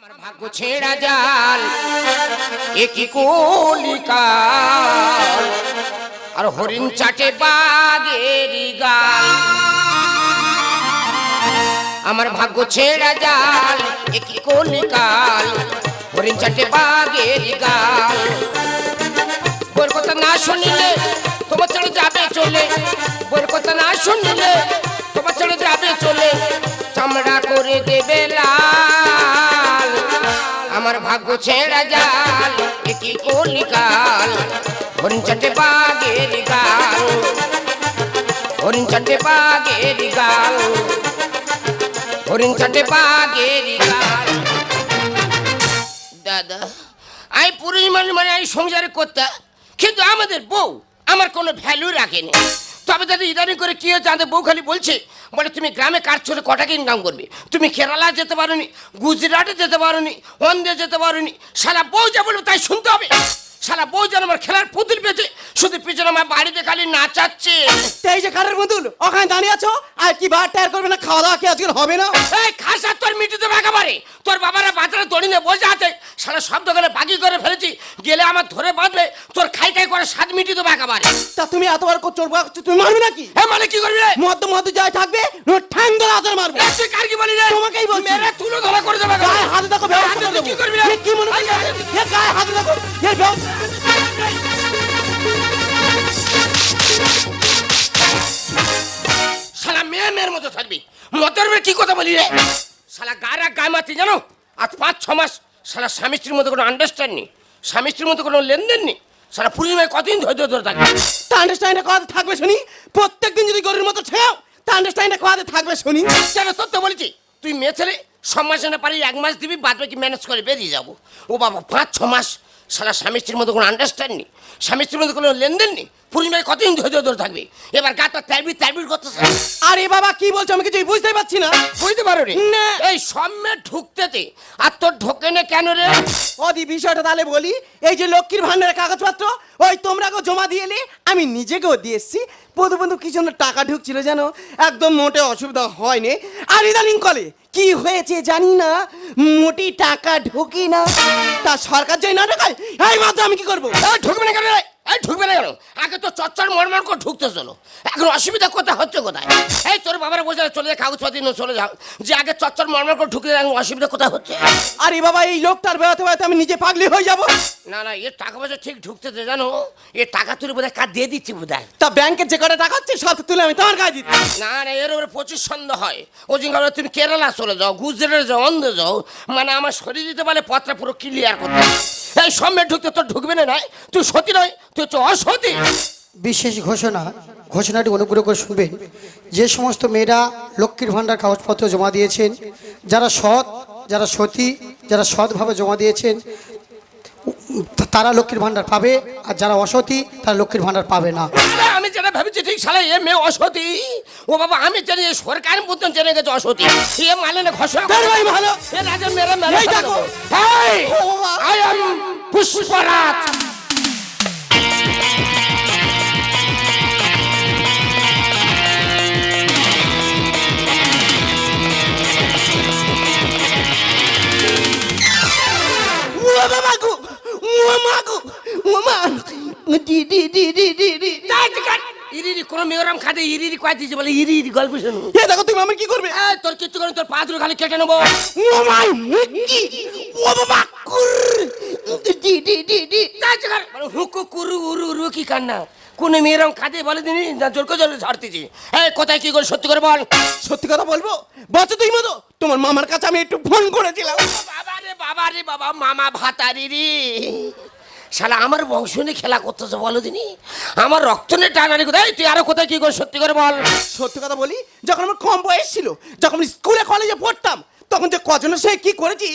ভাগ্য ছেঁড়া জাল একই কলিকাল আর হরিণ চাটে বাঘের গাল। আমার ভাগ্য ছেঁড়া জাল একই কলিকাল হরিণ চাটে বাঘের গাল। বইয়ের কথা না শুনিলে তোমার ছেড়ে যাবে চলে, বইয়ের কথা না শুনিলে তোমার ছেড়ে যাবে চলে, চামড়া করে দেবে লাল। আমার ভাগ্য ছেঁড়া জাল একই কলিকাল হরিণ চাটে বাঘের গাল, হরিণ চাটে বাঘের গাল, হরিণ চাটে বাঘের গাল। দাদা আমি পুরুষ মানে এই সংসারে করতে, কিন্তু আমাদের বউ আমার কোনো ভ্যালু রাখেনি। তবে দাদা ইদানিং করে কি হচ্ছে, আমাদের বউ খালি বলছে বলে তুমি গ্রামে কাজ করে কটাকে ইনকাম করবে, তুমি কেরালা যেতে পারো নি, গুজরাটে যেতে পারো নি, অন্ধ্রে যেতে পারো নি। সারা বউ যা বলবে তাই শুনতে হবে। সারা বউ যেন আমার খেলার পুতুল পেয়েছে, শুধু পিছনে আমার বাড়িতে খালি নাচাচ্ছে। এই যে কারের পুতুল ওখানে দাঁড়িয়ে আছো, আর কি বার টায়ার করবে না, খাওয়া দাওয়া কি আজকাল হবে না? এই খাসা তোর মিটি দেবে একেবারে। তোর বাবারা বাজারে দড়ি নিয়ে বসে আছে, সারা সব দোকানে বাকি করে ফেলেছি, গেলে আমার ধরে বাঁধবে, তোর খাই খাই করে স্বাদ মিটি দেবে একেবারে। তা তুমি এতবার চোর তুমি মারবে নাকি? হ্যাঁ মানে কি করবি রে? মধ্য যাই থাকবে ঠ্যাং ধরে আচার মারবে। তুই কার কি বলি রে? তোমাকেই বলছি। মেরে তুলো ধরা করে দেবে। গায়ে হাতে দেখো, ব্যবস্থা করে দেবো। কি করবি রে? কি মনে হয় গায়ে হাতে দেখো, শালা মেয়ের মতো থাকবি, মতের কি কথা বলি রে? শালা গায়ে গায়ে মাতি জানো, আজ 5-6 মাস শালা স্বামী স্ত্রীর মধ্যে কোনো আন্ডারস্ট্যান্ড নেই, স্বামী স্ত্রীর মধ্যে কোনো লেনদেন নেই। শালা পূর্ণিমায় কতদিন ধরে থাকবে? তা আন্ডারস্ট্যান্ডে কথা থাকবে শুনি। প্রত্যেকদিন যদি গরুর মতো ছেও তা আন্ডারস্ট্যান্ডে কথা থাকবে শুনি। কেন তোর তো বলেছি তুই মেয়ে ছেলে, 6 মাসে না পারি 1 মাস দিবি, বাদ বাকি ম্যানেজ করে বেরিয়ে যাবো। ও বাবা 5-6 মাস শালা স্বামী স্ত্রীর মধ্যে কোনো আন্ডারস্ট্যান্ড নেই, স্বামী স্ত্রীর মধ্যে কোনো লেনদেন নেই, পূর্ণিমায় কতদিন ধরে থাকবে? এবার গাটা তারবির করতেছে। আরে বাবা কি বলছো, আমি কিছুই বুঝতেই পারছি না। বুঝতে পারো রে? না। এই সামনে ঢুকতেতে আর তোর ঢোকে না কেন রে? ওদি বিষয়টা তাহলে বলি। এই যে লক্ষ্মীর ভান্ডারের কাগজপত্র ওই তোমরাকেও জমা দিয়ে এলে, আমি নিজেকেও দিয়ে এসছি। বন্ধু কি জন্য টাকা ঢুকছিল জানো, একদম মোটে অসুবিধা হয়নি। আর ইদানিং কলে কি হয়েছে জানি না, মোটি টাকা ঢুকি না। তা সরকার যাই না ঢোকায়, এই মাত্র আমি কি করবো? ঢুকবে না কেন রে? এই ঢুকবে না কেন? আগে তো চচ্চর মরমর করে ঢুকতে চলো, এখন অসুবিধা কোথায় হচ্ছে কোথায়? এই তোর বাবার বোঝা চলে যায়, কাগজপাতি নিয়ে চলে যাও, যে আগে চচ্চর মরমর করে ঢুকতে এখন অসুবিধা কোথায় হচ্ছে? আরে বাবা এই লোকটার বেড়াতে আমি নিজে পাগলি হয়ে যাব। না এর টাকা পয়সা ঠিক ঢুকতেছে জানো, এর টাকা তুলে বোধহয় কাজ দিয়ে দিচ্ছি বোধহয়। তা ব্যাংকের যে কটা টাকা হচ্ছে সব তুলে আমি তোমার কাছে দিচ্ছি। না এর উপরে প্রচুর সন্দেহ হয়। ওই জন্য তুমি কেরালা চলে যাও, গুজরাটে যাও, অন্ধ্রে যাও, মানে আমার শরীর দিতে পারলে পথটা পুরো ক্লিয়ার করতে। এই সামনে ঢুকতে তোর ঢুকবে না, নয় তুই সতী নয়, তুই হচ্ছে অসতী। বিশেষ ঘোষণাটি অনুগ্রহ করে শুনবেন। যে সমস্ত মেয়েরা লক্ষ্মীর ভাণ্ডার কাগজপত্র জমা দিয়েছেন, যারা সৎ, যারা সতী, যারা সৎভাবে জমা দিয়েছেন তারা লক্ষ্মীর ভাণ্ডার পাবে, আর যারা অসতী তারা লক্ষ্মীর ভাণ্ডার পাবে না। আমি যেটা ভেবেছি ঠিক সালা এ মেয়ে অসতী। ও বাবা আমি জানি সরকার মতন জেনে গেছে অসতী, এ মানে না ঘোষণা বের ভাই ভালো। এ রাজা মেরে মেরে এই দেখো। হেই ও বাবা। I am Pushparaj. ইরিরি কোন মেয়রাম খাতে ইরিরি কয় দিয়েছে বলে ইরিরি গল্প শুনু। এ দেখো তুমি আমার কি করবে? এই তোর কিচ্ছু করে তোর পা দুটো খালি কেটে নেবো। ও মাই কি ও বাবা কুর মানে হুকু কুরু উরু উরু কি কান্না, কোন মেয়েরাম খাতে বলে দিনি না জোর করে ঝাড়তেছি। এই কোথায় কি করে সত্যি করে বল। সত্যি কথা বলবো বলছো তুই মতো, তোমার মামার কাছে আমি একটু ফোন করেছিলাম। বাবা রে বাবা মামা ভাতারি রে, শালা আমার বংশ নিয়ে খেলা করতেছে বলো দিনি, আমার রক্ত নিয়ে টানানি কোথায়? তুই আরো কোথায় কি করে সত্যি করে বল। সত্যি কথা বলি, যখন আমার কম বয়স ছিল, যখন স্কুলে কলেজে পড়তাম, তখন যে কজনের সে কি করেছি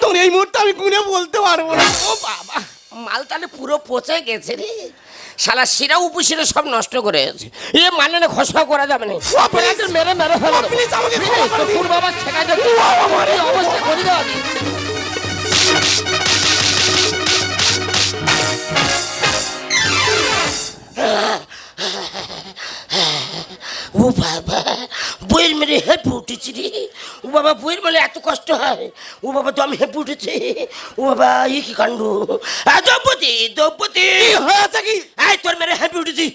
তখন এই মুহূর্তে আমি গুনে বলতে পারবো না। ও বাবা মাল তাহলে পুরো পচে গেছে রে, শালা শিরা উপশিরা সব নষ্ট করে গেছে। এ মানে না ঘোষণা করা যাবে না, মেরে মেরে ফেলো। তোর বাবা ছেড়া যাবে অবস্থা করে দেওয়া। ও বাবা বইয়ের মেরে হেঁপে উঠেছি রে। ও বাবা বাবা বইয়ের বলে এত কষ্ট হয়। ও বাবা তো আমি হেঁপে উঠেছি। ও বাবা এই কি কাণ্ড। দ্রৌপদী দ্রৌপদী হয়েছে কি? এই তোর মেরে হেঁপে উঠেছি,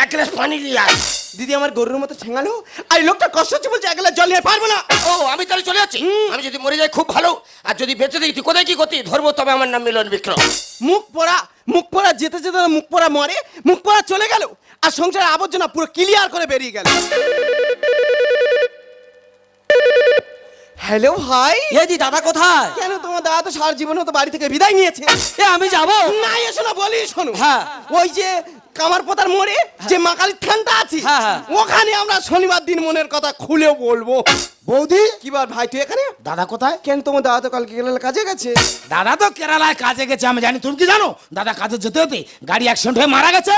এক গ্লাস পানি নিয়ে আয়। দিদি আমার গরুর মতো ঠেঙালো, আর এই লোকটা কষ্ট হচ্ছে বলছে এক গ্লাস জল নিয়ে পারবো না। ও আমি তাহলে চলে যাচ্ছি। আমি যদি মরে যাই খুব ভালো, আর যদি বেঁচে দেখি তুই কোথায় কি করতি ধরবো, তবে আমার নাম মিলন বিক্রম। মুখ পোড়া যেতে যেতে মুখ পোড়া মরে, মুখ পোড়া চলে গেল, আর সংসারের আবর্জনা পুরো ক্লিয়ার করে বেরিয়ে গেল। হ্যালো ভাই। এই দি দাদা কোথায়? কেন তোমার দাদা তো সারা জীবন তো বাড়ি থেকে বিদায় নিয়েছে। এ আমি যাব না এসো না, বলি শোনো। হ্যাঁ। ওই যে কামারপোতার মোড়ে যে মা কালীর থানটা আছে, হ্যাঁ, হ্যাঁ। ওখানে আমরা শনিবার দিন মনের কথা খুলে বলবো। বৌদি কি বার ভাই তুই এখানে? দাদা কোথায়? কেন তোমার দাদা তো কালকে গেলে কাজে গেছে। দাদা তো কেরালায় কাজে গেছে, আমি জানি। তুমি কি জানো দাদা কাজে যেতে যেতে গাড়ি অ্যাক্সিডেন্ট হয়ে মারা গেছে?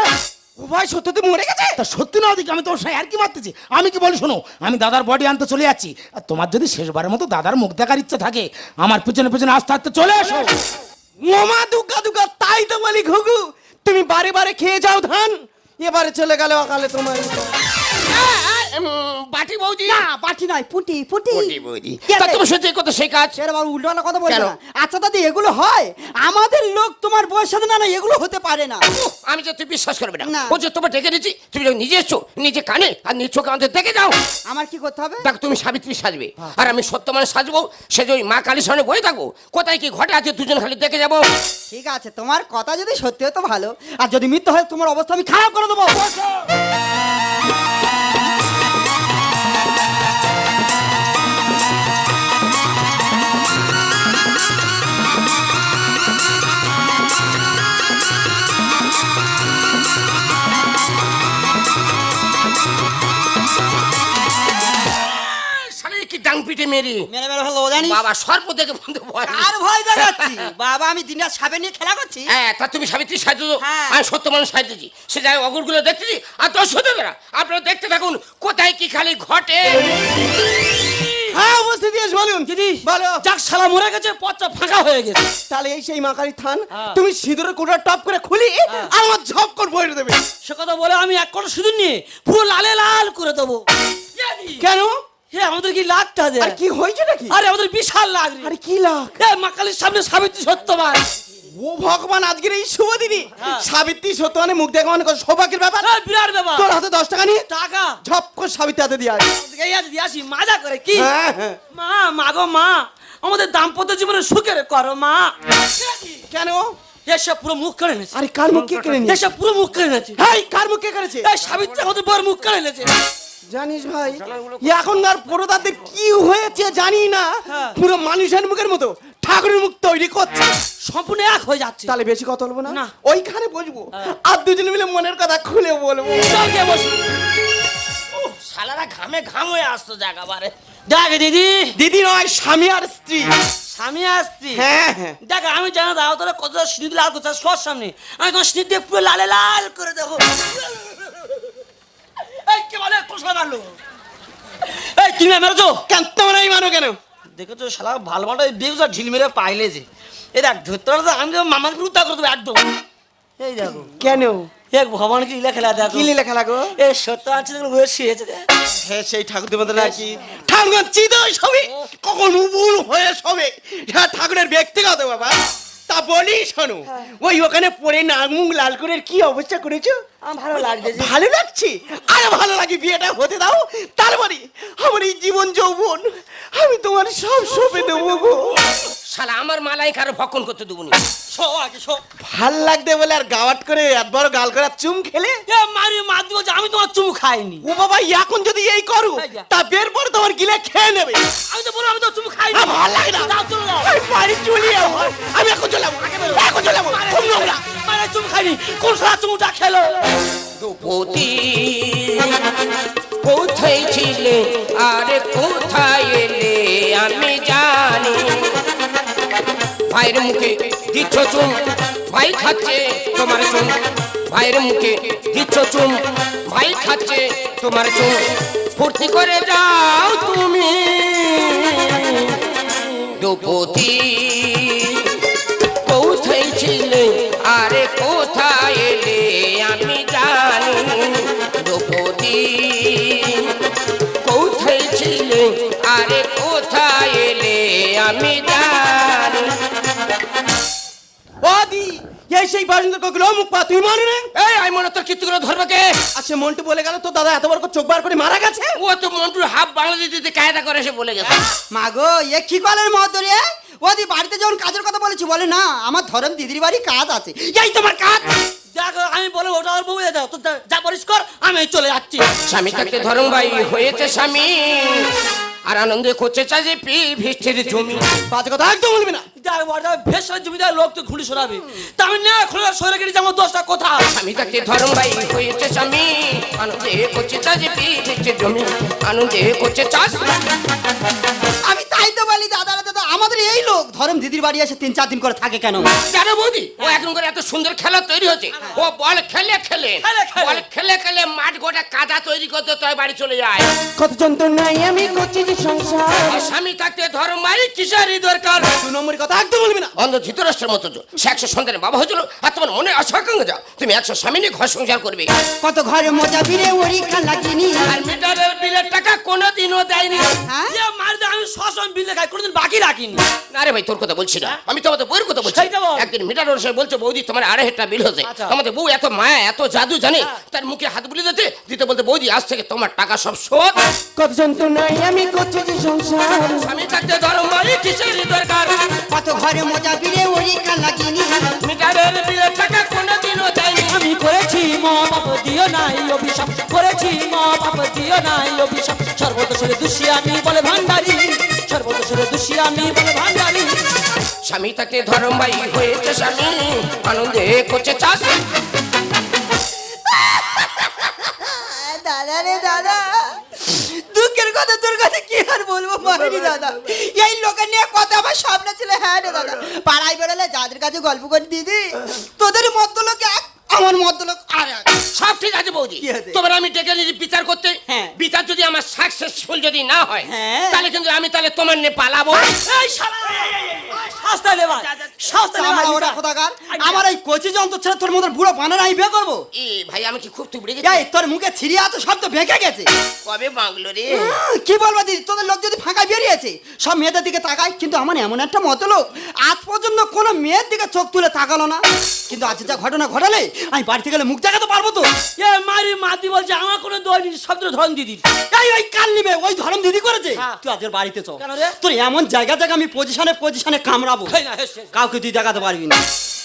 ও ভাই সত্যি মরে গেছে? তা সত্যি না ওদিকে, আমি তোর সাথে আর কি মারতেছি। আমি কি বলি শোনো, আমি দাদার বডি আনতে চলে যাচ্ছি, আর তোমার যদি শেষবারের মতো দাদার মুখ দেখার ইচ্ছে থাকে আমার পিছনে পিছনে আস্তে আস্তে চলে এসো। ওমা দুগ্গা দুগ্গা, তাই তো বলি ঘুঘু, তুমি বারে বারে খেয়ে যাও ধান, এবারে চলে গেল অকালে তোমার। বাটি বৌদি না বাটি নয়, পুটি পুটি। বৌদি বৌদি কে তা রে? তোমার সত্যি কথা সেই কাজ। ছেড়ে বাবু উল্টো কথা বলছো কেন? না। আচ্ছা দাদি এগুলো হয়? আমাদের লোক তোমার বয়স সাথে না, না এগুলো হতে পারে না। আমি যে তুই বিশ্বাস করবে না, না। ও যে তোমার ডেকে নিচ্ছি, তুমি যখন নিজে এসছো নিজে কানে আর নিজ চোখে আমাদের দেখে যাও। আমার কি করতে হবে? দেখ তুমি সাবিত্রী সাজবে আর আমি সত্য মানে সাজবো, সে যে ওই মা কালীর সামনে বয়ে থাকবো, কোথায় কি ঘটে আছে দুজন খালি দেখে যাবো। ঠিক আছে, তোমার কথা যদি সত্যি হতো ভালো, আর যদি মিথ্যে হয় তোমার অবস্থা আমি খারাপ করে দেবো। শালা কি ডাং পিটে মেরে মেরে মেরে হলো জানিস? বাবা সর্প দেখে বন্ধু ভয়। আর ভয় দেখাচ্ছি বাবা, আমি দিন রাত সাপে নিয়ে খেলা করছি। হ্যাঁ তা তুমি সাবিত্রী সাজছো, হ্যাঁ। আমি সত্য মানুষ সাজতেছি, সে যাই অগুরগুলো দেখতেছি আর তোর সত্যি না। আপনারা দেখতে থাকুন কোথায় কি খালি ঘটে। হ্যাঁ উপস্থিত এস বলুন। দিদি বলো। যাক শালা মরে গেছে, পথটা ফাঁকা হয়ে গেছে। তাহলে এই সেই মা কালীর থান, হ্যাঁ। তুমি সিঁদুরের কোটা টপ করে খুলি আর আমার ঝপ করে বইরে দেবে। সে কথা বলে আমি এক কটা সিঁদুর নিয়ে পুরো লালে লাল করে দেবো। কেন? হে আমাদের কি লাগটা দে? আর কি হয়েছে নাকি? আরে আমাদের বিশাল লাগ রে। আরে কি লাখ? এ মা কালীর সামনে সাবিত্রী সত্যবান। ও ভগবান, আজকের এই শুভ দিনে হ্যাঁ। সাবিত্রী সত্যবানে মুখ দেখা মানে সৌভাগ্যের ব্যাপার। এ বিরাট ব্যাপার। তোর হাতে 10 টাকা নিয়ে টাকা ঝপ করে সাবিত্রী হাতে দিয়ে আয়। এই আজ দিয়াছি মাজা করে কি? হ্যাঁ হ্যাঁ। মা মাগো মা, আমাদের দাম্পত্য জীবনে সুখের করো মা। কেন? এসব পুরো মুখ কেড়ে নিয়েছে। আরে কার মুখ কে কেড়ে নিয়েছে? এসব পুরো মুখ কেড়ে নিয়েছে। হাই কার মুখ কে করেছে? এই সাবিত্রী আমাদের বড় মুখ কেড়ে নিয়েছে। জানিস ভাই, এখনকার পরদাদের কি হয়েছে জানি না, হ্যাঁ। পুরো মানুষের মুখের মতো ঠাকুরের মুখ তৈরি করছে। সম্পূর্ণ এক হয়ে যাচ্ছে। তাহলে বেশি কথা বলবো না, না। ওইখানে বসবো আর দুজনে মিলে মনের কথা খুলে বলবো। চল গিয়ে বসি। শালারা ঘামে ঘাম হয়ে আসতো জায়গা বারে। দেখ দিদি, দিদি নয়, স্বামী আর স্ত্রী। স্বামী আসছি। হ্যাঁ হ্যাঁ। দেখ আমি জানা দাও তোরা কত সিঁদুর লাল করছিস সর সামনে, আমি তোমার সিঁদুর দিয়ে পুরো লালে লাল করে দেবো। এই কে বলে কোষা মারলো? এই তুমি মেরেছো কেন তোমরা এই মানো কেন? দেখেছো শালা ভালো ভালো দেখছো ঢিল মেরে পাইলে যে এই দেখ ধরতে আমি মামার বিরুদ্ধে করে দেবো একদম। এই দেখো কেন? এক ভগবান কি লীলা খেলা দেখো। কি লীলা খেলা গো? এই সত্য আছে দেখো বয়স হয়েছে দেখ। হ্যাঁ সেই ঠাকুর দেবতা নাকি ঠাকুর চিদয় সবে কখন উবুল হয়ে সবে, হ্যাঁ ঠাকুরের ব্যক্তিগত বাবা। তা বলি শোনো, ওই ওখানে পড়ে নাক মুখ লাল করে কি অবস্থা করেছো? আমার ভালো লাগছে। ভালো লাগছে? আরে ভালো লাগে, বিয়েটা হতে দাও, তারপরে আমার এই জীবন যৌবন আমি তোমার সব সঁপে দেবো গো। শালা আমার মালাই কারো ভক্ষণ করতে দেবো না। শো আগে শো। ভাল লাগতে বলে আর গাওয়াট করে এত বড় গাল করে চুম খেলে? এ মারি মার দিব যে আমি তোমার চুমু খাইনি। ও বাবা এখন যদি এই করো তা বের পর তোমার গিলে খেয়ে নেবে। আমি তো বললাম আমি তো চুমু খাইনি। আমার ভালো লাগে না। যাও চলে যাও। আমি বাড়ি চলে যাবো, আমি এখন চলে যাবো, এখন চলে যাবো। খুব নোংরা। মানে চুমু খাইনি, কোন সারা চুমুটা খেলো? দ্রৌপদী কোথায় ছিলে আরে কোথায় এলে আমি জানি। ভাইয়ের মুখে দিচ্ছ চুম, ভাই খাচ্ছে তোমার চুম। ভাইয়ের মুখে দিচ্ছ চুম, ভাই খাচ্ছে তোমার চুম। ফুর্তি করে যাও তুমি দ্রৌপদী কোথায় ছিলে আরে কোথায় এলে আমি জানি। দ্রৌপদী কোথায় ছিলে আরে কোথায় আমি জানি। ও দি এই সেই বারিন্দার কোকিল মুখ পা তুই মনে নে এই আমি মনে তোর কীর্তি করে ধরবে কে? আচ্ছা মন্টু বলে গেল তো দাদা এত বড় করে চোখ বার করে মারা গেছে। ও তো মন্টুর হাফ বাংলা দিতে কায়দা করে এসে বলে গেছে। মাগো এ কি কলের মত রে? ওদি বাড়িতে যখন কাজের কথা বলেছি বলে না আমার ধরম দিদির বাড়ি কাজ আছে। এই তোমার কাজ। দেখো আমি বলে ওটা আর বউ দাও তো যা পরিষ্কার কর, আমি চলে যাচ্ছি। স্বামী থাকতে ধরম ভাই হয়েছে স্বামী, আর আনন্দে করছে চাষে ভিষ্টির জমি। বাজে কথা একদম বলবি না। ভেসর জমিদার লোক তো ঘুড়ি সরাবে, তা আমি না খোলা সরে গেছি আমার দোষটা কোথা? স্বামী থাকতে ধরম ভাই হয়েছে স্বামী, আনন্দে করছে চাষে ভিষ্টির জমি, আনন্দে করছে চাষ। আমি তাই তো বলি দাদা দাদা আমাদের এই লোক ধরম দিদির বাড়ি এসে 3-4 দিন করে থাকে কেন? জানো বৌদি, ও এখন করে এত সুন্দর খেলা তৈরি হচ্ছে, ও বল খেলে খেলে বল খেলে খেলে মাঠ গোটা কাদা তৈরি করতে তোর বাড়ি চলে যায়। কত যন্ত্রণায় আমি করছি যে সংসার। আর স্বামী থাকতে ধরম ভাই কিসেরই দরকার? 2 নম্বরের কথা একদম বলবি না। অন্ধ ধৃতরাষ্ট্রের মতো সে 100 সন্তানের বাবা হয়েছিল, আর তোমার মনে আশাকাঙ্ক্ষা তুমি 100 স্বামী নিয়ে ঘর সংসার করবে। কত ঘরে মজা বিরে ওরিখা লাগিনি। আর মিটারের বিলের টাকা কোনোদিনও দেয়নি। হ্যাঁ মারতে আমি সসম বিলে খাই, কোনোদিন বাকি রাখিনি। না রে ভাই, তোর কথা বলছি না, আমি তো আমাদের বউয়ের কথা বলছি। সেইটা বল। একদিন মিটার ওর সাথে বলছে বৌদি তোমার 2.5 টাকা বিল হচ্ছে। আচ্ছা। আমাদের বউ এত মায়া এত জাদু জানে, তার মুখে হাত বুলিয়ে দিতে বলতে বৌদি আজ থেকে তোমার টাকা সব শোধ। কত যন্ত্রণায় আমি করছি যে সংসার। স্বামী থাকতে ধরো মারি কিসেরই দরকার? কত ঘরে মজা বিরে ওরিখা লাগিনি। মিটারের বিলের টাকা কোনোদিনও দেয়নি। আমি করেছি মা বাপ দিও নাই অভিশাপ, করেছি মা বাপ দিও নাই অভিশাপ। সর্বদোষের দোষী আমি বলে ভান্ডারি, সর্বদোষের দোষী আমি বলে ভান্ডারি। স্বামী থাকতে ধরম ভাই হয়েছে স্বামী, আনন্দে করছে চাষ। দাদা রে দাদা, দুঃখের কথা তোর কাছে কি আর বলবো মাহিরি দাদা। এই লোকের নিয়ে কথা আমার স্বপ্ন ছিল। হ্যাঁ রে দাদা, পাড়ায় বেরোলে যাদের কাছে গল্প করে দিদি, তোদের মধ্য লোক এক, আমার মধ্য লোক আর এক। সব ঠিক আছে বৌদি, কি হয়েছে? তোমার আমি ডেকে নিয়েছি বিচার করতে। হ্যাঁ। বিচার যদি আমার সাকসেসফুল যদি না হয়, হ্যাঁ। তাহলে কিন্তু আমি তাহলে তোমার নিয়ে পালাবো। এই শালা, শাস্তা দেবা, শাস্তা আমার ওটা দেবা। কোথাকার, আমার এই কচি যন্ত্র ছেড়ে তোর মতো বুড়ো বানার আমি বিয়ে করবো? এ ভাই আমি কি খুব তুবড়ে গেছি? এই তোর মুখে ছিঁড়ে আছে সব তো ভেঙে গেছে। কবে বাংলো রে? কি বলবো দিদি, তোদের লোক যদি ফাঁকা বেরিয়েছে সব মেয়েদের দিকে তাকায়, কিন্তু আমার এমন একটা মতলোক আজ পর্যন্ত কোনো মেয়ের দিকে চোখ তুলে তাকালো না। কিন্তু আজ যা ঘটনা ঘটালে আমি বাড়িতে গেলে মুখ দেখাতে পারবো তো? এ মারি মাতি বলছে আমার কোনো দোষ নেই, সব তো ধরন দিদির। এই ওই কাল নিবে ওই ধরম দিদি করেছে। হ্যাঁ। তুই আজকের বাড়িতে চল। কেন রে? তোর এমন জায়গা জায়গা আমি পজিশনে কামড়াবো, এই না, হেস, হেস। কাউকে তুই দেখাতে পারবি না।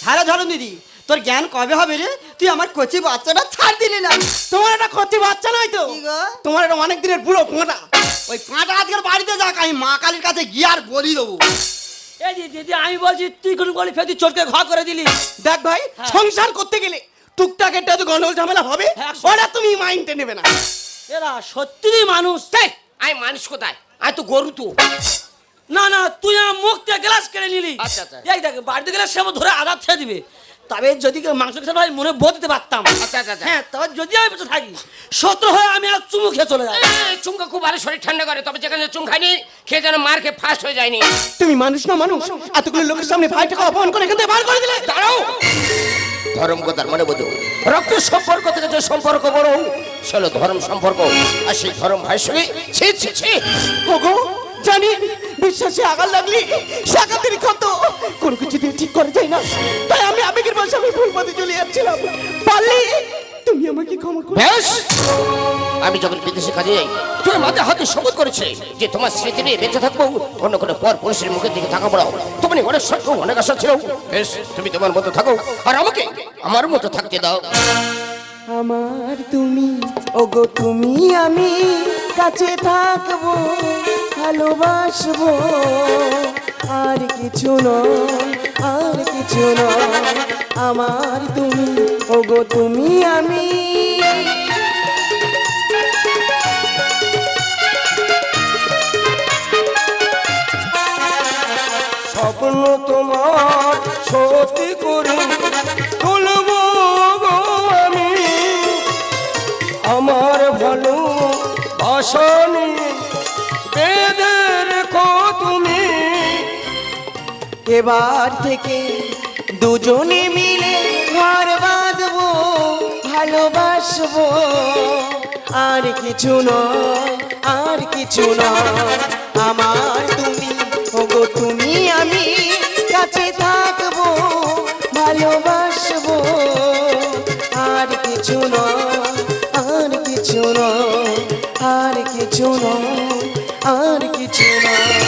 হ্যাঁ ধরম দিদি, তোর জ্ঞান কবে হবে রে? তুই আমার কচি বাচ্চাটা ছাড় দিলি না। তোমার একটা কচি বাচ্চা নয় তো, কি গো? তোমার একটা অনেক দিনের বুড়ো পোঁটা। ওই পাঁটা আজকের বাড়িতে যাক, আমি মা কালীর কাছে গিয়ে আর বলি দেবো। এই যে দিদি আমি বলছি তুই কোন গলি ফেদি চটকে ঘা করে দিলি। দেখ ভাই, হ্যাঁ। সংসার করতে গেলে টুকটাক একটা তো গন্ডগোল ঝামেলা হবে, হ্যাঁ, ওটা তুমি মাইন্ডে নেবে না। এরা সত্যি মানুষ। এই, আমি মানুষ কোথায়? আমি তো গরু তো। না না, তুই আমার মুখ থেকে গ্লাস কেড়ে নিলি। আচ্ছা, আচ্ছা। এই দেখ বাড়িতে গেলে সে আমার ধরে আঘাত ছেড়ে দিবে। তবে যদি কেউ মাংস খেতে হয় মনে বোধ দিতে পারতাম। আচ্ছা, আচ্ছা, আচ্ছা। হ্যাঁ, তবে যদি আমি বেঁচে থাকি শত্রু হয়ে আমি আর চুমু খেয়ে চলে যাবো। চুমকা খুব ভালো শরীর ঠান্ডা করে, তবে যেখানে চুম খাইনি খেয়ে যেন মার খেয়ে ফাস্ট হয়ে যায়নি। তুমি মানুষ না মানুষ, এতগুলো লোকের সামনে ভাইটাকে অপমান করে এখান থেকে বার করে দিলে। দাঁড়াও, ধর্ম কথার মনে বোঝো, রক্তের সম্পর্ক থেকে যে সম্পর্ক বড় সেটা ধর্ম সম্পর্ক, আর সেই ধর্ম ভাইয়ের সঙ্গে ছি ছি ছি। ওগো জানি বিশ্বাসে আঘাত লাগলি সে আঘাতের ক্ষত কোনো কিছু দিয়ে ঠিক করে যায় না, তাই আমি আবেগের বসে আমি ভুল পথে চলে যাচ্ছিলাম। পারলি তুমি আমাকে ক্ষমা করো। বেশ, আমি যখন বিদেশে কাজে যাই তুমি মাথায় হাতে শপথ করেছে যে তোমার স্মৃতি নিয়ে বেঁচে থাকবো, অন্য কোনো পর পুরুষের মুখের দিকে থাকা পড়াও। তোমার অনেক স্বপ্ন অনেক আশা ছিল। বেশ, তুমি তোমার মতো থাকো আর আমাকে আমার মতো থাকতে দাও। আমার তুমি ওগো তুমি আমি কাছে থাকবো ভালোবাসবো, আর কিছু নয় আর কিছু নয়। আমার তুমি ওগো তুমি আমি। স্বপ্ন তোমার সত্যি করে তুলবো গো আমি, আমার ভালো বাসনে বেঁধে রেখো তুমি। এবার থেকে দুজনে মিলে ঘর বাঁধবো ভালোবাসবো, আর কিছু নয় আর কিছু নয়। আমার তুমি ওগো তুমি আমি কাছে থাকবো ভালোবাসবো আর কিছু নয় আর কিছু নয় আর কিছু নয় আর কিছু নয়